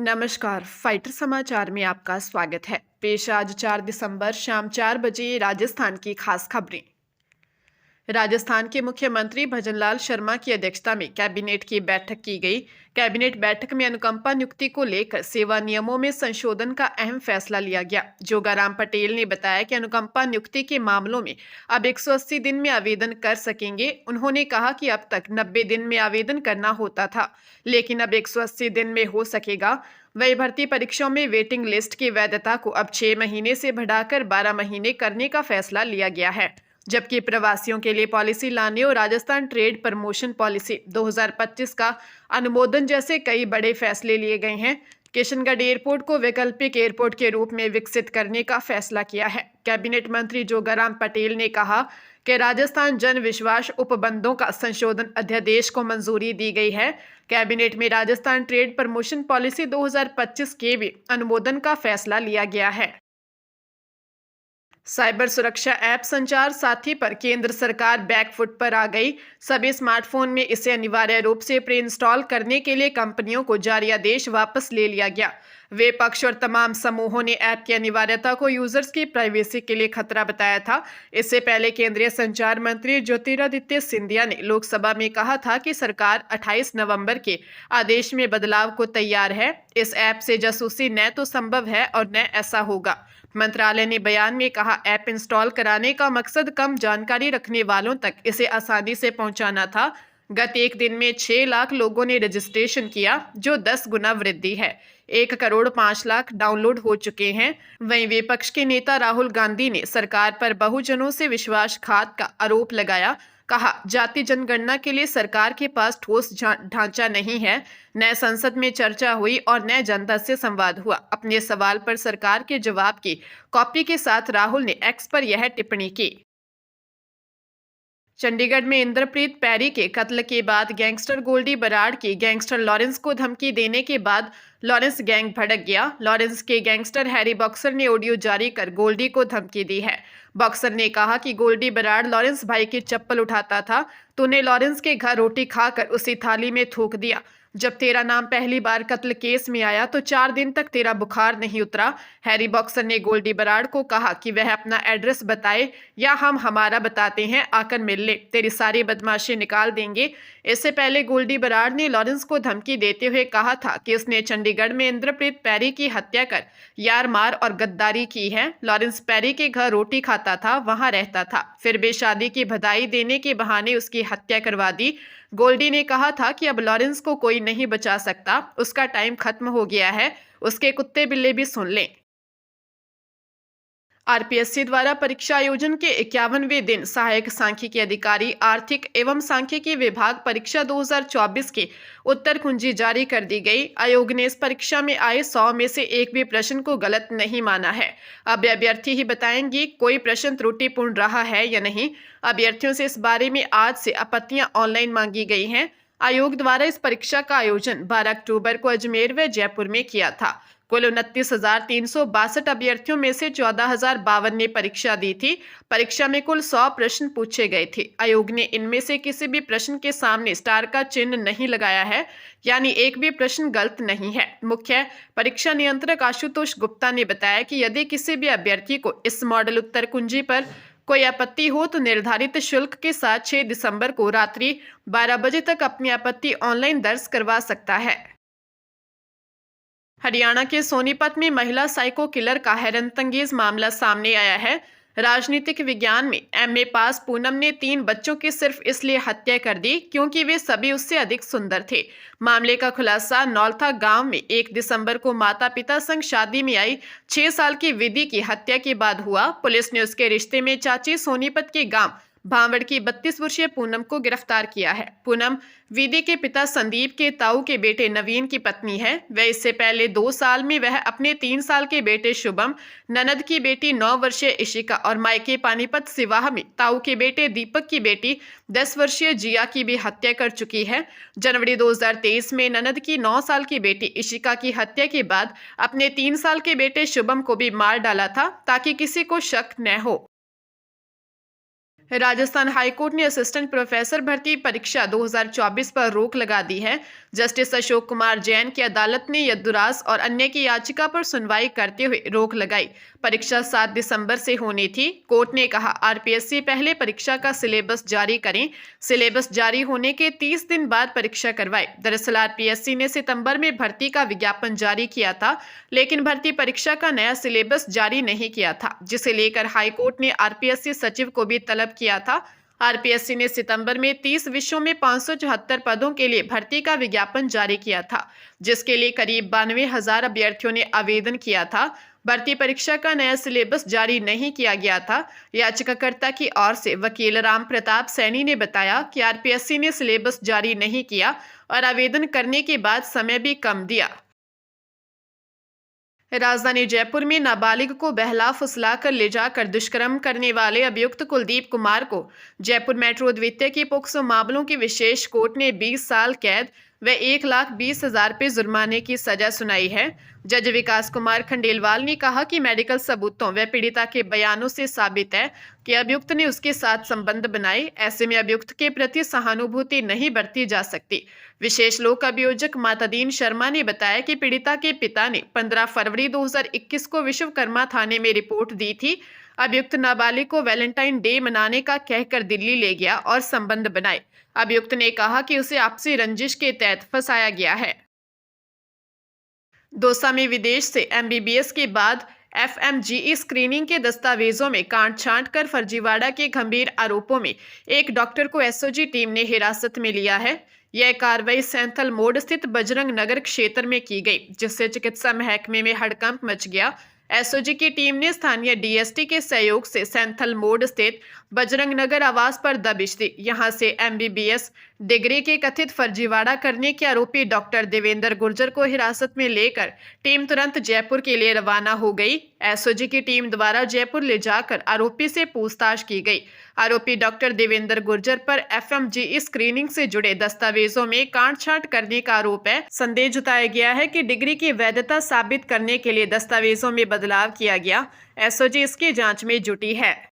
नमस्कार। फाइटर समाचार में आपका स्वागत है। पेश आज 4 दिसंबर शाम 4 बजे राजस्थान की खास खबरें। राजस्थान के मुख्यमंत्री भजनलाल शर्मा की अध्यक्षता में कैबिनेट की बैठक की गई। कैबिनेट बैठक में अनुकंपा नियुक्ति को लेकर सेवा नियमों में संशोधन का अहम फैसला लिया गया। जोगाराम पटेल ने बताया कि अनुकंपा नियुक्ति के मामलों में अब 180 दिन में आवेदन कर सकेंगे। उन्होंने कहा कि अब तक 90 दिन में आवेदन करना होता था, लेकिन अब 180 दिन में हो सकेगा। वही भर्ती परीक्षाओं में वेटिंग लिस्ट की वैधता को अब 6 महीने से बढ़ाकर 12 महीने करने का फैसला लिया गया है, जबकि प्रवासियों के लिए पॉलिसी लाने और राजस्थान ट्रेड प्रमोशन पॉलिसी 2025 का अनुमोदन जैसे कई बड़े फैसले लिए गए हैं। किशनगढ़ एयरपोर्ट को वैकल्पिक एयरपोर्ट के रूप में विकसित करने का फैसला किया है। कैबिनेट मंत्री जोगाराम पटेल ने कहा कि राजस्थान जन विश्वास उपबंधों का संशोधन अध्यादेश को मंजूरी दी गई है। कैबिनेट में राजस्थान ट्रेड प्रमोशन पॉलिसी 2025 के भी अनुमोदन का फैसला लिया गया है। साइबर सुरक्षा ऐप संचार साथी पर केंद्र सरकार बैकफुट पर आ गई। सभी स्मार्टफोन में इसे अनिवार्य रूप से प्री इंस्टॉल करने के लिए कंपनियों को जारी आदेश वापस ले लिया गया। वे पक्ष और तमाम समूहों ने ऐप की अनिवार्यता को यूजर्स की प्राइवेसी के लिए खतरा बताया था। इससे पहले केंद्रीय संचार मंत्री ज्योतिरादित्य सिंधिया ने लोकसभा में कहा था कि सरकार 28 नवंबर के आदेश में बदलाव को तैयार है। इस ऐप से जासूसी न तो संभव है और न ऐसा होगा। मंत्रालय ने बयान में कहा, ऐप इंस्टॉल कराने का मकसद कम जानकारी रखने वालों तक इसे आसानी से पहुंचाना था। गत एक दिन में 6 लाख लोगों ने रजिस्ट्रेशन किया, जो 10 गुना वृद्धि है। 1,05,00,000 डाउनलोड हो चुके हैं। वहीं विपक्ष के नेता राहुल गांधी ने सरकार पर बहुजनों से विश्वासघात का आरोप लगाया। कहा, जाति जनगणना के लिए सरकार के पास ठोस ढांचा नहीं है। न संसद में चर्चा हुई और न जनता से संवाद हुआ। अपने सवाल पर सरकार के जवाब की कॉपी के साथ राहुल ने एक्स पर यह टिप्पणी की। चंडीगढ़ में इंद्रप्रीत पैरी के कत्ल के बाद गैंगस्टर गोल्डी बराड़ की गैंगस्टर लॉरेंस को धमकी देने के बाद लॉरेंस गैंग भड़क गया। लॉरेंस के गैंगस्टर हैरी बॉक्सर ने ऑडियो जारी कर गोल्डी को धमकी दी है। बॉक्सर ने कहा कि गोल्डी बराड़ लॉरेंस भाई की चप्पल उठाता था, तूने लॉरेंस के घर रोटी खाकर उसी थाली में थूक दिया। जब तेरा नाम पहली बार कत्ल केस में आया तो 4 दिन तक तेरा बुखार नहीं उतरा। हैरी बॉक्सर ने गोल्डी बराड़ को कहा कि वह अपना एड्रेस बताए या हम हमारा बताते हैं, आकर मिल ले, तेरी सारी बदमाशी निकाल देंगे। इससे पहले गोल्डी बराड़ ने लॉरेंस को धमकी देते हुए कहा था कि उसने चंडीगढ़ में इंद्रप्रीत पैरी की हत्या कर यार मार और गद्दारी की है। लॉरेंस पैरी के घर रोटी खाता था, वहां रहता था, फिर बेशादी की बधाई देने के बहाने उसकी हत्या करवा दी। गोल्डी ने कहा था कि अब लॉरेंस को कोई नहीं बचा सकता, उसका टाइम खत्म हो गया है, उसके कुत्ते बिल्ले भी सुन लें। आरपीएससी द्वारा परीक्षा आयोजन के 51वें दिन सहायक सांख्यिकी अधिकारी आर्थिक एवं सांख्यिकी विभाग परीक्षा 2024 की उत्तर कुंजी जारी कर दी गई। आयोग ने इस परीक्षा में आए 100 में से एक भी प्रश्न को गलत नहीं माना है। अब अभ्यर्थी ही बताएंगे कोई प्रश्न त्रुटिपूर्ण रहा है या नहीं। अभ्यर्थियों से इस बारे में आज से आपत्तियां ऑनलाइन मांगी गई हैं। आयोग द्वारा इस परीक्षा का आयोजन 12 अक्टूबर को अजमेर व जयपुर में किया था। कुल 29,362 अभ्यर्थियों में से 14,052 ने परीक्षा दी थी। परीक्षा में कुल 100 प्रश्न पूछे गए थे। आयोग ने इनमें से किसी भी प्रश्न के सामने स्टार का चिन्ह नहीं लगाया है, यानी एक भी प्रश्न गलत नहीं है। मुख्य परीक्षा नियंत्रक आशुतोष गुप्ता ने बताया कि यदि किसी भी अभ्यर्थी को इस मॉडल उत्तर कुंजी पर कोई आपत्ति हो तो निर्धारित शुल्क के साथ 6 दिसंबर को रात्रि 12 बजे तक अपनी आपत्ति ऑनलाइन दर्ज करवा सकता है। हरियाणा के सोनीपत में महिला साइको किलर का हैरतअंगेज मामला सामने आया है। राजनीतिक विज्ञान में एमए पास पूनम ने 3 बच्चों की सिर्फ इसलिए हत्या कर दी क्योंकि वे सभी उससे अधिक सुंदर थे। मामले का खुलासा नौलथा गांव में 1 दिसंबर को माता पिता संग शादी में आई 6 साल की विधि की हत्या के बाद हुआ। पुलिस ने उसके रिश्ते में चाची सोनीपत के गांव भांवड़ की 32 वर्षीय पूनम को गिरफ्तार किया है। पूनम विधि के पिता संदीप के ताऊ के बेटे नवीन की पत्नी है। वह इससे पहले 2 साल में वह अपने 3 साल के बेटे शुभम, ननद की बेटी 9 वर्षीय इशिका और मायके पानीपत सिवाह में ताऊ के बेटे दीपक की बेटी 10 वर्षीय जिया की भी हत्या कर चुकी है। जनवरी 2023 में ननद की 9 साल की बेटी इशिका की हत्या के बाद अपने 3 साल के बेटे शुभम को भी मार डाला था ताकि किसी को शक न हो। राजस्थान हाईकोर्ट ने असिस्टेंट प्रोफेसर भर्ती परीक्षा 2024 पर रोक लगा दी है। जस्टिस अशोक कुमार जैन की अदालत ने यदुराज और अन्य की याचिका पर सुनवाई करते हुए रोक लगाई। परीक्षा 7 दिसंबर से होनी थी। कोर्ट ने कहा, आरपीएससी पहले परीक्षा का सिलेबस जारी करें। सिलेबस जारी होने के 30 दिन बाद परीक्षा करवाए। दरअसल आरपीएससी ने सितंबर में भर्ती का विज्ञापन जारी किया था, लेकिन भर्ती परीक्षा का नया सिलेबस जारी नहीं किया था, जिसे लेकर हाईकोर्ट ने आरपीएससी सचिव को भी तलब किया था। आरपीएससी ने सितंबर में 30 विषयों में 574 पदों के लिए भर्ती का विज्ञापन जारी किया था, जिसके लिए करीब 92,000 अभ्यर्थियों ने आवेदन किया था। भर्ती परीक्षा का नया सिलेबस जारी नहीं किया गया था। याचिकाकर्ता की ओर से वकील राम प्रताप सैनी ने बताया कि आरपीएससी ने सिलेबस जारी नहीं किया और आवेदन करने के बाद समय भी कम दिया। राजधानी जयपुर में नाबालिग को बहला फुसलाकर ले जाकर दुष्कर्म करने वाले अभियुक्त कुलदीप कुमार को जयपुर मेट्रो द्वितीय के पोक्सो मामलों की विशेष कोर्ट ने 20 साल कैद व 1,20,000 रुपये जुर्माने की सजा सुनाई है। जज विकास कुमार खंडेलवाल ने कहा कि मेडिकल सबूतों व पीड़िता के बयानों से साबित है कि अभियुक्त ने उसके साथ संबंध बनाए। ऐसे में अभियुक्त के प्रति सहानुभूति नहीं बरती जा सकती। विशेष लोक अभियोजक मातादीन शर्मा ने बताया कि पीड़िता के पिता ने 15 फरवरी 2021 को विश्वकर्मा थाने में रिपोर्ट दी थी। अभियुक्त नाबालिग को वैलेंटाइन डे मनाने का कहकर दिल्ली ले गया और संबंध बनाए। अभियुक्त ने कहा कि उसे आपसी रंजिश के तहत फंसाया गया है। दौसा में विदेश से एमबीबीएस के बाद एफएमजीई स्क्रीनिंग के दस्तावेजों में काट-छांट कर फर्जीवाड़ा के गंभीर आरोपों में एक डॉक्टर को एसओजी टीम ने हिरासत में लिया है। यह कार्रवाई सैंथल मोड़ स्थित बजरंग नगर क्षेत्र में की गई, जिससे चिकित्सा महकमे में हड़कंप मच गया। एसओजी की टीम ने स्थानीय डीएसटी के सहयोग से सैंथल मोड़ स्थित बजरंग नगर आवास पर दबिश दी। यहां से एमबीबीएस डिग्री के कथित फर्जीवाड़ा करने के आरोपी डॉक्टर देवेंद्र गुर्जर को हिरासत में लेकर टीम तुरंत जयपुर के लिए रवाना हो गई। एसओजी की टीम द्वारा जयपुर ले जाकर आरोपी से पूछताछ की गई। आरोपी डॉक्टर देवेंद्र गुर्जर पर एफएमजीई स्क्रीनिंग से जुड़े दस्तावेजों में काट-छांट करने का आरोप है। संदेह जताया गया है कि डिग्री की वैधता साबित करने के लिए दस्तावेजों में बदलाव किया गया। एसओजी इसकी जांच में जुटी है।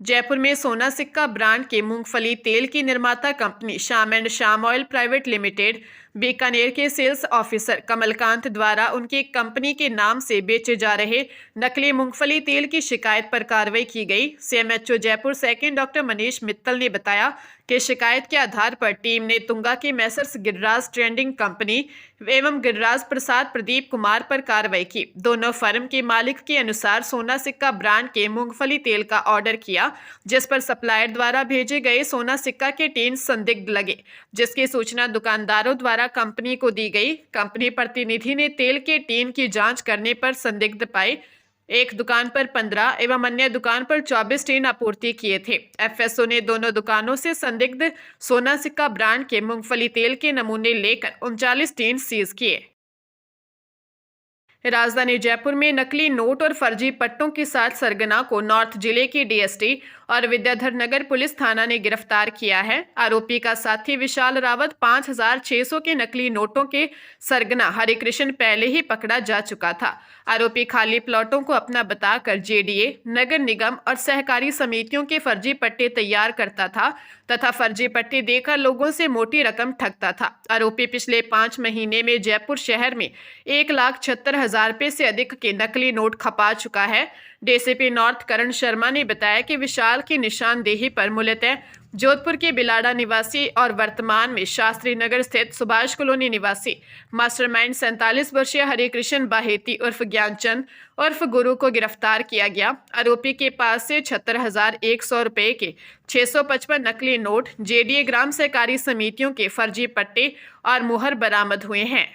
जयपुर में सोना सिक्का ब्रांड के मूंगफली तेल की निर्माता company Shyam and Shyam oil private limited Bikaner के सेल्स ऑफिसर कमलकांत द्वारा उनकी कंपनी के नाम से बेचे जा रहे नकली मूंगफली तेल की शिकायत पर कार्रवाई की गई। CMHO Jaipur second doctor Manish Mittal ने बताया कि शिकायत के आधार पर टीम ने तुंगा के मैसर्स गिरिराज ट्रेडिंग कंपनी एवं गिरिराज प्रसाद प्रदीप कुमार पर कार्रवाई की। दोनों फर्म के मालिक के अनुसार सोना सिक्का ब्रांड के मूंगफली तेल का ऑर्डर किया, जिस पर सप्लायर द्वारा भेजे गए सोना सिक्का के टीन संदिग्ध लगे, जिसकी सूचना दुकानदारों द्वारा कंपनी को दी गई। कंपनी प्रतिनिधि ने तेल के टीन की जांच करने पर संदिग्ध पाए। एक दुकान पर 15 एवं अन्य दुकान पर 24 टीन आपूर्ति किए थे। एफएसओ ने दोनों दुकानों से संदिग्ध सोना सिक्का ब्रांड के मूंगफली तेल के नमूने लेकर 39 टीन सीज किए। राजधानी जयपुर में नकली नोट और फर्जी पट्टों के साथ सरगना को नॉर्थ जिले की डीएसटी और विद्याधर नगर पुलिस थाना ने गिरफ्तार किया है। आरोपी का साथी विशाल रावत 5,600 के नकली नोटों के सरगना हरिकृष्ण पहले ही पकड़ा जा चुका था। आरोपी खाली प्लॉटों को अपना बताकर जेडीए, नगर निगम और सहकारी समितियों के फर्जी पट्टे तैयार करता था तथा फर्जी पट्टे देकर लोगों से मोटी रकम ठगता था। आरोपी पिछले 5 महीने में जयपुर शहर में 1,76,000 रुपये से अधिक के नकली नोट खपा चुका है। डीसीपी नॉर्थ करण शर्मा ने बताया कि विशाल की निशानदेही पर मूलतः जोधपुर के बिलाड़ा निवासी और वर्तमान में शास्त्री नगर स्थित सुभाष कॉलोनी निवासी मास्टरमाइंड 47 वर्षीय हरिकृष्ण बाहेती उर्फ ज्ञानचंद उर्फ गुरु को गिरफ्तार किया गया। आरोपी के पास से 76,100 रुपये के 655 नकली नोट, जेडीए ग्राम सहकारी समितियों के फर्जी पट्टे और मुहर बरामद हुए हैं।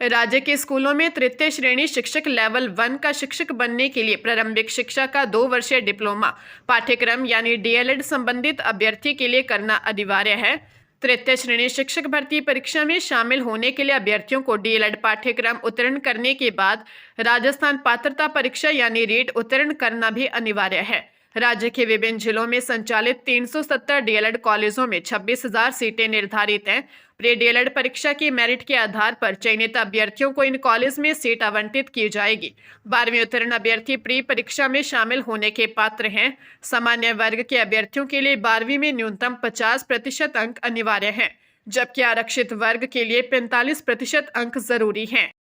राज्य के स्कूलों में तृतीय श्रेणी शिक्षक लेवल 1 का शिक्षक बनने के लिए प्रारंभिक शिक्षा का 2 वर्षीय डिप्लोमा पाठ्यक्रम यानी डीएलएड संबंधित अभ्यर्थी के लिए करना अनिवार्य है। तृतीय श्रेणी शिक्षक भर्ती परीक्षा में शामिल होने के लिए अभ्यर्थियों को डीएलएड पाठ्यक्रम उत्तीर्ण करने के बाद राजस्थान पात्रता परीक्षा यानी रीट उत्तीर्ण करना भी अनिवार्य है। राज्य के विभिन्न जिलों में संचालित 370 डीएलएड कॉलेजों में 26,000 सीटें निर्धारित हैं। प्री डीएलएड परीक्षा की मेरिट के आधार पर चयनित अभ्यर्थियों को इन कॉलेज में सीट आवंटित की जाएगी। 12वीं उत्तीर्ण अभ्यर्थी प्री परीक्षा में शामिल होने के पात्र हैं। सामान्य वर्ग के अभ्यर्थियों के लिए 12वीं में न्यूनतम 50% अंक अनिवार्य हैं, जबकि आरक्षित वर्ग के लिए 45% अंक जरूरी हैं।